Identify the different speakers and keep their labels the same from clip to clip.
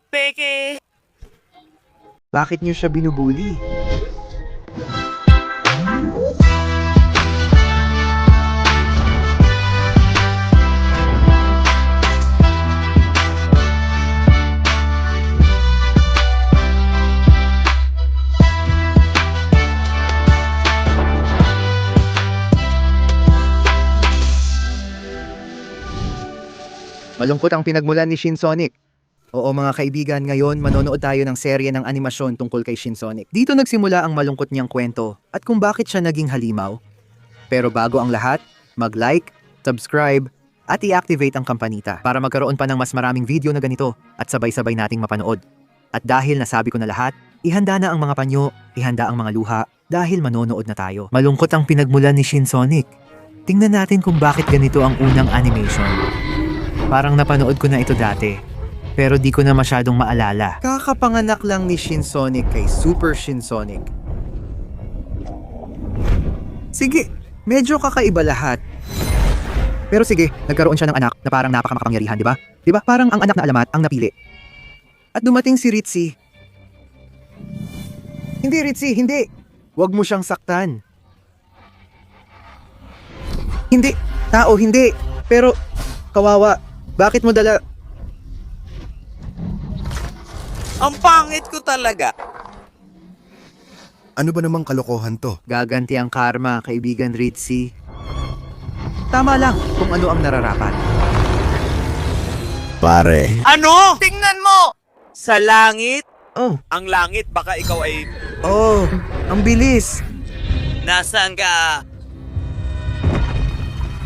Speaker 1: Peke!
Speaker 2: Bakit niyo siya binubuli? Malungkot ang pinagmulan ni Shinsonic. Oo mga kaibigan, ngayon manonood tayo ng serye ng animasyon tungkol kay Shinsonic. Dito nagsimula ang malungkot niyang kwento at kung bakit siya naging halimaw. Pero bago ang lahat, mag-like, subscribe, at i-activate ang kampanita para magkaroon pa ng mas maraming video na ganito at sabay-sabay nating mapanood. At dahil nasabi ko na lahat, ihanda na ang mga panyo, ihanda ang mga luha, dahil manonood na tayo. Malungkot ang pinagmulan ni Shinsonic. Tingnan natin kung bakit ganito ang unang animation. Parang napanood ko na ito dati. Pero di ko na masyadong maalala. Kakapanganak lang ni Shinsonic kay Super Shinsonic. Sige, medyo kakaiba lahat. Pero sige, nagkaroon siya ng anak na parang napakamakapangyarihan, di ba? Di ba? Parang ang anak na alamat ang napili. At dumating si Ritzy. Hindi Ritzy, hindi. Huwag mo siyang saktan. Hindi. Tao, hindi. Pero, kawawa. Bakit mo dala...
Speaker 1: Ang pangit ko talaga.
Speaker 3: Ano ba namang kalokohan to?
Speaker 2: Gaganti ang karma, kaibigan Ritzy. Tama lang kung ano ang nararapat.
Speaker 3: Pare.
Speaker 1: Ano? Tingnan mo! Sa langit?
Speaker 2: Oh,
Speaker 1: Ang langit, baka ikaw ay...
Speaker 2: oh, ang bilis.
Speaker 1: Nasaan ka?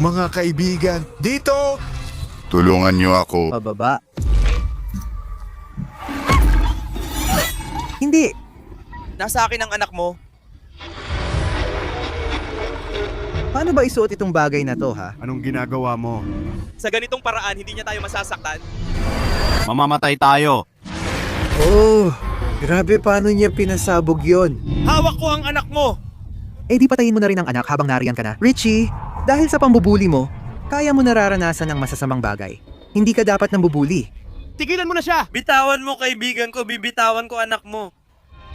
Speaker 3: Mga kaibigan, dito! Tulungan niyo ako.
Speaker 2: Pababa. Hindi.
Speaker 1: Nasa akin ang anak mo.
Speaker 2: Paano ba isuot itong bagay na to, ha?
Speaker 3: Anong ginagawa mo?
Speaker 1: Sa ganitong paraan, hindi niya tayo masasaktan.
Speaker 4: Mamamatay tayo.
Speaker 2: Oh, grabe paano niya pinasabog yon.
Speaker 1: Hawak ko ang anak mo!
Speaker 2: Eh di patayin mo na rin ang anak habang nariyan ka na. Richie, dahil sa pambubuli mo, kaya mo nararanasan ng masasamang bagay. Hindi ka dapat nambubuli.
Speaker 4: Tigilan mo na siya!
Speaker 1: Bitawan mo, kaibigan ko. Bibitawan ko anak mo.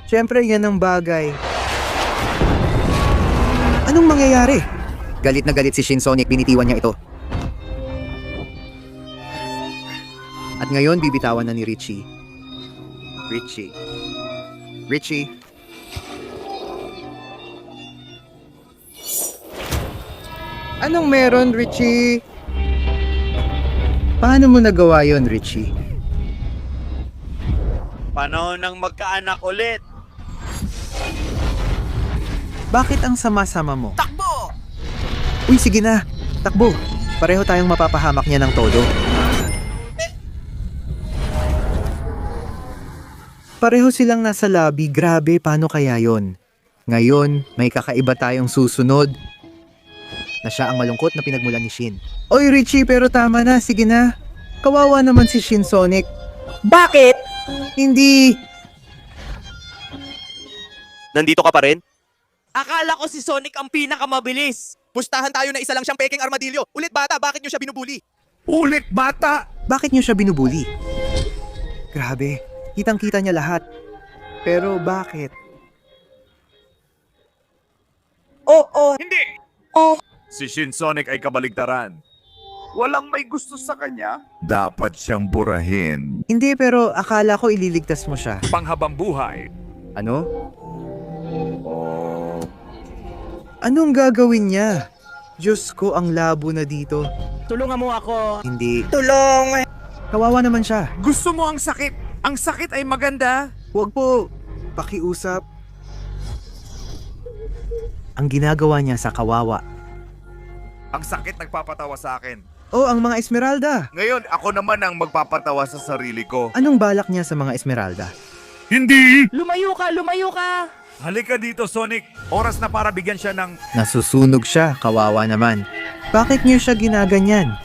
Speaker 2: Siyempre, yan ang bagay. Anong mangyayari? Galit na galit si Shinsonic, binitiwan niya ito. At ngayon, bibitawan na ni Richie. Richie. Richie. Anong meron, Richie? Paano mo nagawa yon, Richie?
Speaker 1: Panahon ng magkaanak ulit.
Speaker 2: Bakit ang sama-sama mo?
Speaker 1: Takbo!
Speaker 2: Uy, sige na. Takbo. Pareho tayong mapapahamak niya ng todo. Pareho silang nasa lobby. Grabe, paano kaya yon? Ngayon, may kakaiba tayong susunod. Na siya ang malungkot na pinagmulan ni Shin. Oy, Richie, pero tama na. Sige na. Kawawa naman si Shinsonic.
Speaker 1: Bakit?
Speaker 2: Hindi.
Speaker 1: Nandito ka pa rin? Akala ko si Sonic ang pinakamabilis.
Speaker 5: Pustahan tayo na isa lang siyang peking armadilyo. Ulit bata, bakit niyo siya binubuli?
Speaker 3: Ulit, bata!
Speaker 2: Bakit niyo siya binubuli? Grabe, kitang-kita niya lahat. Pero bakit?
Speaker 1: Hindi!
Speaker 6: Si Shinsonic ay kabaligtaran. Walang may gusto sa kanya. Dapat siyang burahin.
Speaker 2: Hindi, pero akala ko ililigtas mo siya.
Speaker 6: Panghabang buhay.
Speaker 2: Ano? Anong gagawin niya? Diyos ko, ang labo na dito.
Speaker 4: Tulungan mo ako.
Speaker 2: Hindi.
Speaker 1: Tulong!
Speaker 2: Kawawa naman siya.
Speaker 6: Gusto mo ang sakit? Ang sakit ay maganda.
Speaker 2: Huwag po. Pakiusap. Ang ginagawa niya sa kawawa.
Speaker 6: Ang sakit nagpapatawa sa akin.
Speaker 2: Oh, ang mga Esmeralda.
Speaker 6: Ngayon, ako naman ang magpapatawa sa sarili ko.
Speaker 2: Anong balak niya sa mga Esmeralda?
Speaker 6: Hindi!
Speaker 4: Lumayo ka! Lumayo ka!
Speaker 6: Halika dito, Sonic. Oras na para bigyan siya ng...
Speaker 2: Nasusunog siya, kawawa naman. Bakit niyo siya ginaganyan?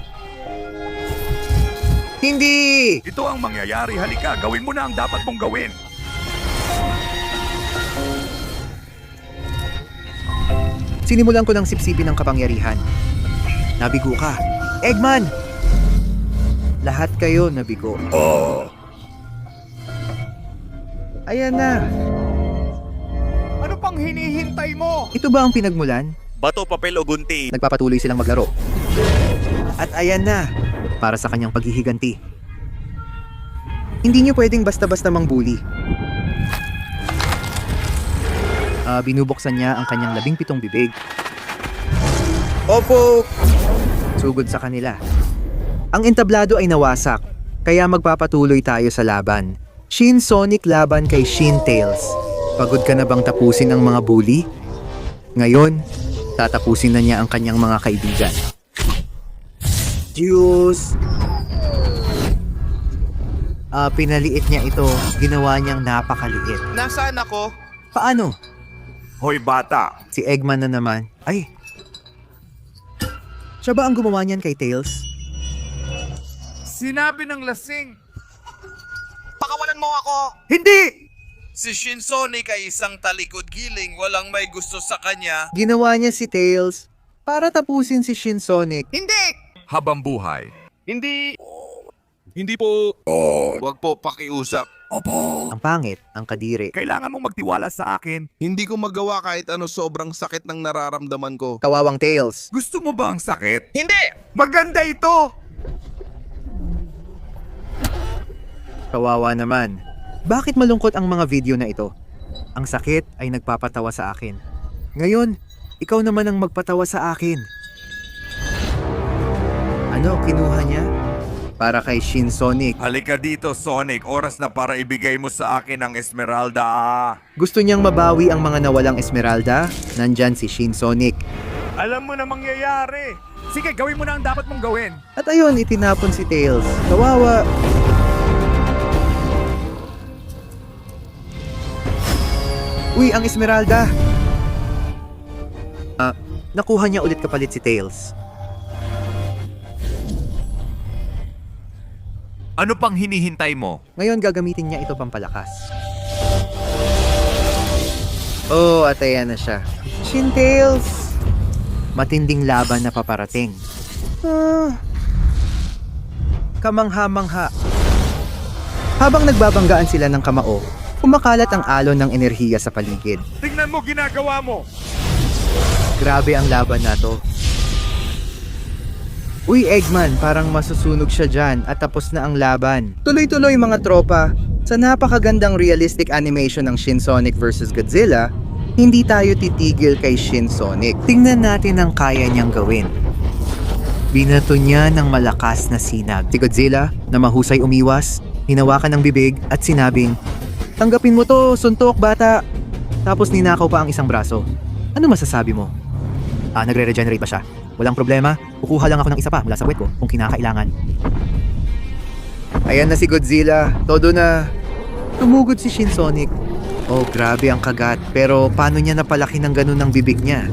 Speaker 2: Hindi!
Speaker 6: Ito ang mangyayari. Halika, gawin mo na ang dapat mong gawin.
Speaker 2: Sinimulan ko ng sipsipin ng kapangyarihan. Nabigo ka. Eggman! Lahat kayo nabigo. Ayan na.
Speaker 3: Ano pang hinihintay mo?
Speaker 2: Ito ba ang pinagmulan?
Speaker 1: Bato, papel o gunti.
Speaker 2: Nagpapatuloy silang maglaro. At ayan na, para sa kanyang paghihiganti. Hindi niyo pwedeng basta-basta mangbuli. Binubuksan niya ang kanyang 17 bibig. Opo! Sugod sa kanila. Ang entablado ay nawasak, kaya magpapatuloy tayo sa laban. Shin Sonic laban kay Shin Tails. Pagod ka na bang tapusin ang mga bully? Ngayon, tatapusin na niya ang kanyang mga kaibigan. Diyos! Pinaliit niya ito. Ginawa niyang napakaliit.
Speaker 5: Nasaan ako?
Speaker 2: Paano?
Speaker 6: Hoy bata,
Speaker 2: Si Eggman na naman. Ay! Siya ba ang gumawa niyan kay Tails?
Speaker 6: sinabi ng lasing.
Speaker 5: Pakawalan mo ako!
Speaker 2: Hindi!
Speaker 5: Si Shinsonic ay isang talikod-giling, walang may gusto sa kanya.
Speaker 2: Ginawa niya si Tails para tapusin si Shin Sonic.
Speaker 5: Hindi!
Speaker 6: Habang buhay.
Speaker 5: Hindi po. Huwag po pakiusap.
Speaker 2: Ang pangit, ang kadiri.
Speaker 6: Kailangan mong magtiwala sa akin.
Speaker 5: Hindi ko magawa kahit ano, sobrang sakit ng nararamdaman ko.
Speaker 2: Kawawang Tails.
Speaker 6: Gusto mo ba ang sakit?
Speaker 5: Hindi!
Speaker 6: Maganda ito!
Speaker 2: Kawawa naman. Bakit malungkot ang mga video na ito? Ang sakit ay nagpapatawa sa akin. Ngayon, ikaw naman ang magpatawa sa akin. Ano, kinuha niya? Para kay Shin Sonic.
Speaker 6: Halika dito, Sonic. Oras na para ibigay mo sa akin ang Esmeralda.
Speaker 2: Gusto niyang mabawi ang mga nawalang Esmeralda? Nandyan si Shin Sonic.
Speaker 6: Alam mo na mangyayari. Sige, gawin mo na ang dapat mong gawin.
Speaker 2: At ayun, itinapon si Tails. Kawawa. Uy, ang Esmeralda! Nakuha niya ulit kapalit si Tails.
Speaker 6: Ano pang hinihintay mo?
Speaker 2: Ngayon gagamitin niya ito pampalakas. Oh, at ayan na siya. Shin Tails! Matinding laban na paparating. Kamangha-mangha. Habang nagbabanggaan sila ng kamao, kumakalat ang alon ng enerhiya sa paligid.
Speaker 6: Tingnan mo ginagawa mo.
Speaker 2: Grabe ang laban na to. Uy, Eggman, parang masusunog siya dyan at tapos na ang laban. Tuloy-tuloy mga tropa, sa napakagandang realistic animation ng Shin Sonic vs. Godzilla, hindi tayo titigil kay Shin Sonic. Tingnan natin ang kaya niyang gawin. Binato niya ng malakas na sinag. Si Godzilla, na mahusay umiwas, hinawakan ng bibig at sinabing, "Tanggapin mo to, suntok bata." Tapos ninakaw pa ang isang braso. Ano masasabi mo? Nagre-regenerate ba siya? Walang problema, kukuha lang ako ng isa pa mula sa puwet ko kung kinakailangan. Ayan na si Godzilla, todo na. Tumugod si Shin Sonic. Oh, grabe ang kagat, pero paano niya napalaki ng ganun ng bibig niya?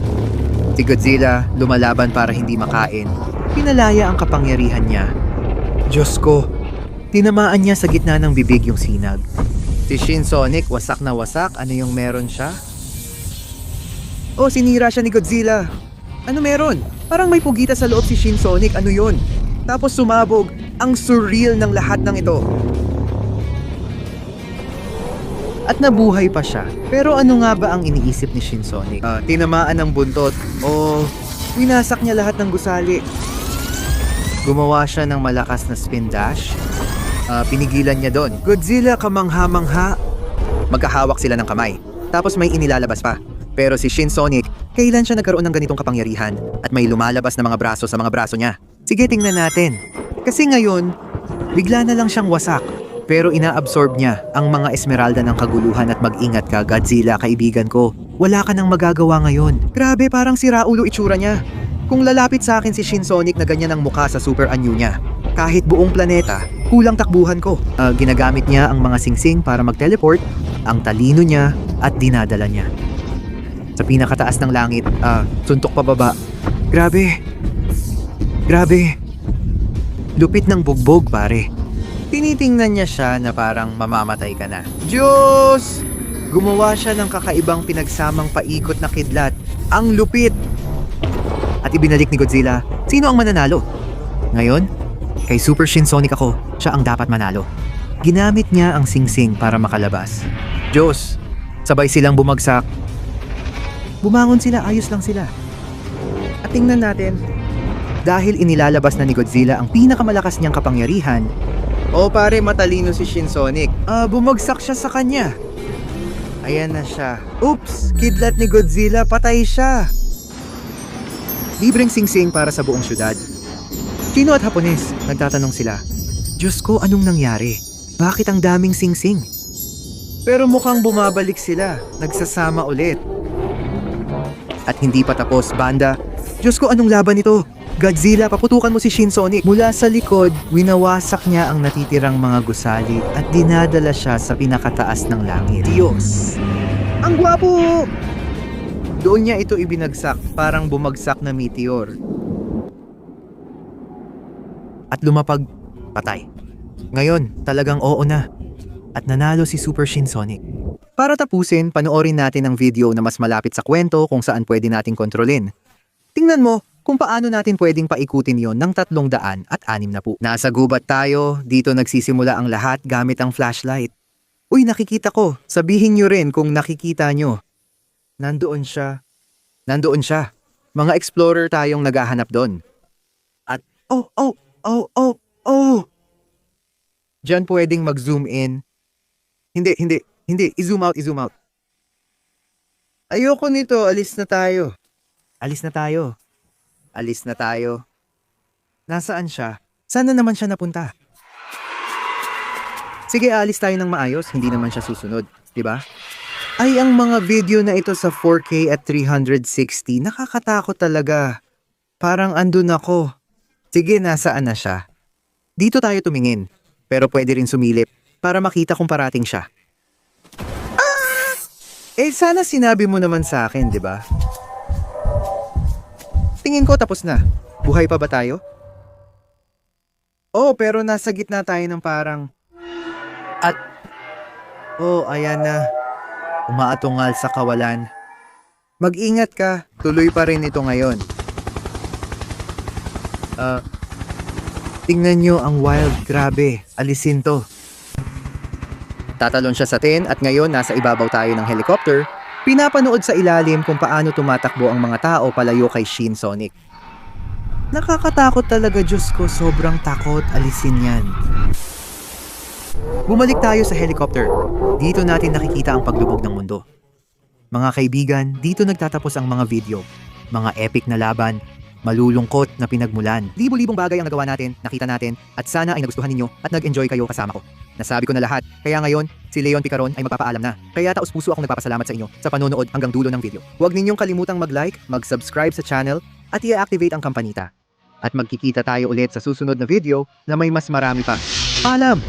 Speaker 2: Si Godzilla, lumalaban para hindi makain. Pinalaya ang kapangyarihan niya. Diyos ko, tinamaan niya sa gitna ng bibig yung sinag. Si Shin Sonic, wasak na wasak, ano yung meron siya? Oh, sinira siya ni Godzilla. Ano meron? Parang may pugita sa loob si Shin Sonic, ano yun? Tapos sumabog, ang surreal ng lahat ng ito. At nabuhay pa siya. Pero ano nga ba ang iniisip ni Shin Sonic? Tinamaan ng buntot o winasak niya lahat ng gusali. Gumawa siya ng malakas na spin dash. Pinigilan niya doon. Godzilla, kamangha-mangha. Magkahawak sila ng kamay. Tapos may inilalabas pa. Pero si Shin Sonic, kailan siya nagkaroon ng ganitong kapangyarihan at may lumalabas na mga braso sa mga braso niya? Sige, tingnan natin. Kasi ngayon, bigla na lang siyang wasak. Pero inaabsorb niya ang mga esmeralda ng kaguluhan at mag-ingat ka, Godzilla, kaibigan ko. Wala ka nang magagawa ngayon. Grabe, parang si Raulo itsura niya. Kung lalapit sa akin si Shin Sonic na ganyan ang mukha sa super anyo niya, kahit buong planeta, kulang takbuhan ko. Ginagamit niya ang mga singsing para mag-teleport, ang talino niya at dinadala niya. Sa pinakataas ng langit, suntok pababa. Grabe. Grabe. Lupit ng bugbog, pare. Tinitingnan niya siya na parang mamamatay ka na. Diyos! Gumawa siya ng kakaibang pinagsamang paikot na kidlat. Ang lupit! At ibinalik ni Godzilla, sino ang mananalo? Ngayon, kay Super Shin Sonic ako, siya ang dapat manalo. Ginamit niya ang singsing para makalabas. Diyos, sabay silang bumagsak. Bumangon sila, ayos lang sila. At tingnan natin, dahil inilalabas na ni Godzilla ang pinakamalakas niyang kapangyarihan, pare, matalino si Shinsonic. Bumagsak siya sa kanya. Ayan na siya. Oops! Kidlat ni Godzilla, patay siya. Libreng singsing para sa buong syudad. Chino at Hapones, nagtatanong sila. Diyos ko, anong nangyari? Bakit ang daming singsing? Pero mukhang bumabalik sila, nagsasama ulit. At hindi pa tapos, banda. Diyos ko, anong laban ito? Godzilla, paputukan mo si Shinsonic. Mula sa likod, winawasak niya ang natitirang mga gusali at dinadala siya sa pinakataas ng langit. Diyos! Ang gwapo! Doon niya ito ibinagsak, parang bumagsak na meteor. At lumapag, patay. Ngayon, talagang oo na. At nanalo si Super Shinsonic. Para tapusin, panoorin natin ang video na mas malapit sa kwento kung saan pwede nating kontrolin. Tingnan mo kung paano natin pwedeng paikutin yon ng 360. Nasa gubat tayo, dito nagsisimula ang lahat gamit ang flashlight. Uy, nakikita ko. Sabihin nyo rin kung nakikita nyo. Nandoon siya. Nandoon siya. Mga explorer tayong naghahanap doon. At, oh! Diyan pwedeng mag-zoom in. Hindi. I-zoom out. Ayoko nito. Alis na tayo. Nasaan siya? Sana naman siya napunta? Sige, alis tayo ng maayos. Hindi naman siya susunod. Diba? Ay, ang mga video na ito sa 4K at 360, nakakatakot talaga. Parang andun ako. Sige, nasaan na siya? Dito tayo tumingin. Pero pwede rin sumilip para makita kung parating siya. Sana sinabi mo naman sa akin, di ba? Tingin ko tapos na. Buhay pa ba tayo? Pero nasa gitna tayo ng parang... At... ayan na. Umaatungal sa kawalan. Mag-ingat ka. Tuloy pa rin ito ngayon. Tingnan nyo ang wild. Grabe. Alisin to. Tatalon siya sa tin at ngayon nasa ibabaw tayo ng helicopter. Pinapanood sa ilalim kung paano tumatakbo ang mga tao palayo kay Shinsonic. Nakakatakot talaga, Diyos ko. Sobrang takot. Alisin yan. Bumalik tayo sa helicopter. Dito natin nakikita ang paglubog ng mundo. Mga kaibigan, dito nagtatapos ang mga video. Mga epic na laban, malulungkot na pinagmulan. Libo-libong bagay ang nagawa natin, nakita natin, at sana ay nagustuhan ninyo at nag-enjoy kayo kasama ko. Nasabi ko na lahat, kaya ngayon, si Leon Picaron ay magpapaalam na. Kaya taos-puso akong nagpapasalamat sa inyo sa panonood hanggang dulo ng video. Huwag ninyong kalimutang mag-like, mag-subscribe sa channel, at i-activate ang kampanita. At magkikita tayo ulit sa susunod na video na may mas marami pa. Paalam!